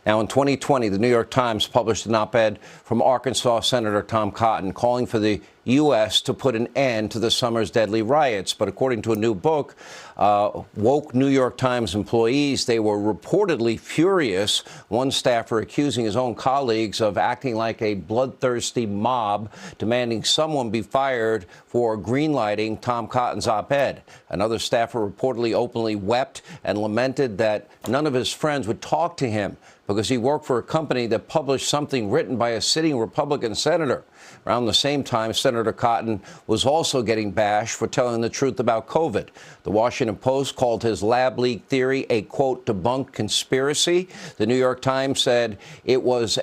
Now, in 2020, the New York Times published an op-ed from Arkansas Senator Tom Cotton calling for the U.S. to put an end to the summer's deadly riots. But according to a new book, woke New York Times employees, they were reportedly furious. One staffer accusing his own colleagues of acting like a bloodthirsty mob, demanding someone be fired for greenlighting Tom Cotton's op-ed. Another staffer reportedly openly wept and lamented that none of his friends would talk to him because he worked for a company that published something written by a sitting Republican senator. Around the same time, Senator Cotton was also getting bashed for telling the truth about COVID. The Washington Post called his lab leak theory a, quote, debunked conspiracy. The New York Times said it was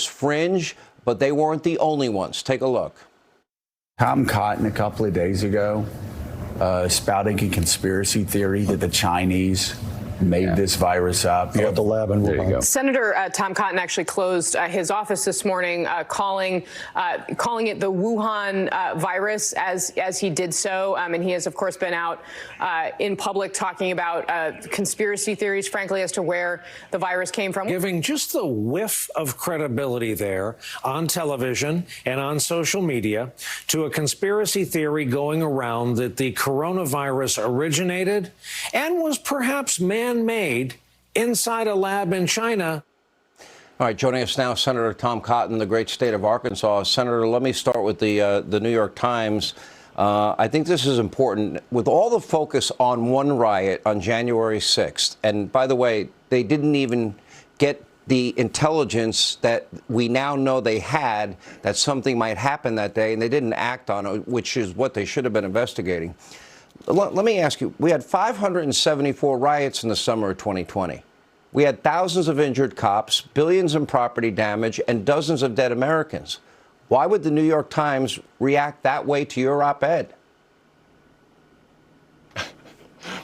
fringe, but they weren't the only ones. Take a look. Tom Cotton a couple of days ago spouting a conspiracy theory that the Chinese made this virus up. You have the lab in Wuhan. Senator Tom Cotton actually closed his office this morning, calling it the Wuhan virus as he did so. And he has, of course, been out in public talking about conspiracy theories, frankly, as to where the virus came from. Giving just the whiff of credibility there on television and on social media to a conspiracy theory going around that the coronavirus originated and was perhaps man-made inside a lab in China. All right, joining us now, Senator Tom Cotton, the great state of Arkansas. Senator, let me start with the New York Times. I think this is important. With all the focus on one riot on January 6th, and by the way, they didn't even get the intelligence that we now know they had that something might happen that day, and they didn't act on it, which is what they should have been investigating. Let me ask you, we had 574 riots in the summer of 2020. We had thousands of injured cops, billions in property damage, and dozens of dead Americans. Why would the New York Times react that way to your op-ed?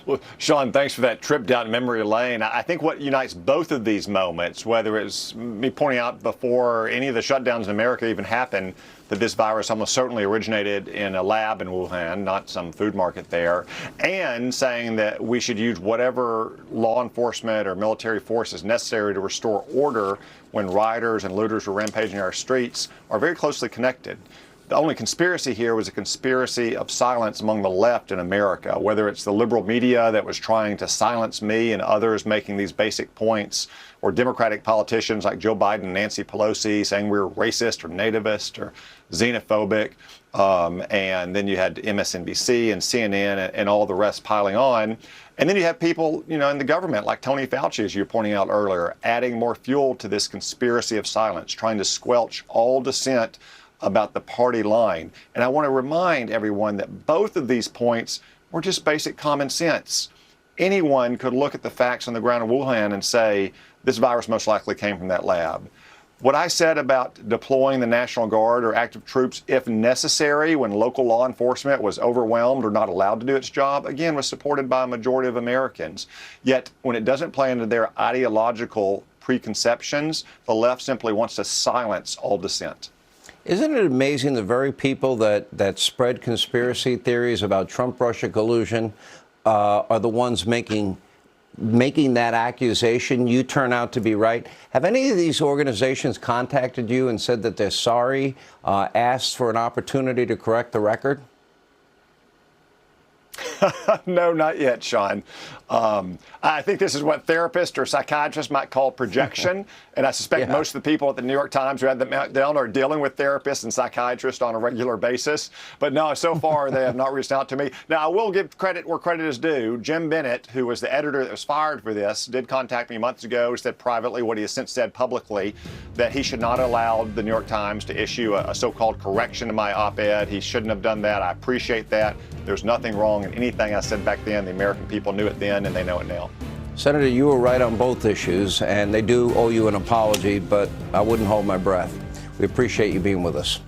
Well, Sean, thanks for that trip down memory lane. I think what unites both of these moments, whether it's me pointing out before any of the shutdowns in America even happened, that this virus almost certainly originated in a lab in Wuhan, not some food market there, and saying that we should use whatever law enforcement or military force is necessary to restore order when rioters and looters were rampaging our streets are very closely connected. The only conspiracy here was a conspiracy of silence among the left in America, whether it's the liberal media that was trying to silence me and others making these basic points, or Democratic politicians like Joe Biden and Nancy Pelosi saying we're racist or nativist or xenophobic. And then you had MSNBC and CNN and all the rest piling on. And then you have people, in the government like Tony Fauci, as you were pointing out earlier, adding more fuel to this conspiracy of silence, trying to squelch all dissent about the party line. And I want to remind everyone that both of these points were just basic common sense. Anyone could look at the facts on the ground in Wuhan and say, this virus most likely came from that lab. What I said about deploying the National Guard or active troops, if necessary, when local law enforcement was overwhelmed or not allowed to do its job, again, was supported by a majority of Americans. Yet, when it doesn't play into their ideological preconceptions, the left simply wants to silence all dissent. Isn't it amazing the very people that spread conspiracy theories about Trump-Russia collusion are the ones making that accusation? You turn out to be right. Have any of these organizations contacted you and said that they're sorry, asked for an opportunity to correct the record? No, not yet, Sean. I think this is what therapists or psychiatrists might call projection. And I suspect most of the people at the New York Times who had the meltdown are dealing with therapists and psychiatrists on a regular basis. But no, so far they have not reached out to me. Now, I will give credit where credit is due. Jim Bennett, who was the editor that was fired for this, did contact me months ago. He said privately what he has since said publicly, that he should not allow the New York Times to issue a so-called correction to my op-ed. He shouldn't have done that. I appreciate that. There's nothing wrong in anything I said back then. The American people knew it then, and they know it now. Senator, you were right on both issues, and they do owe you an apology, but I wouldn't hold my breath. We appreciate you being with us.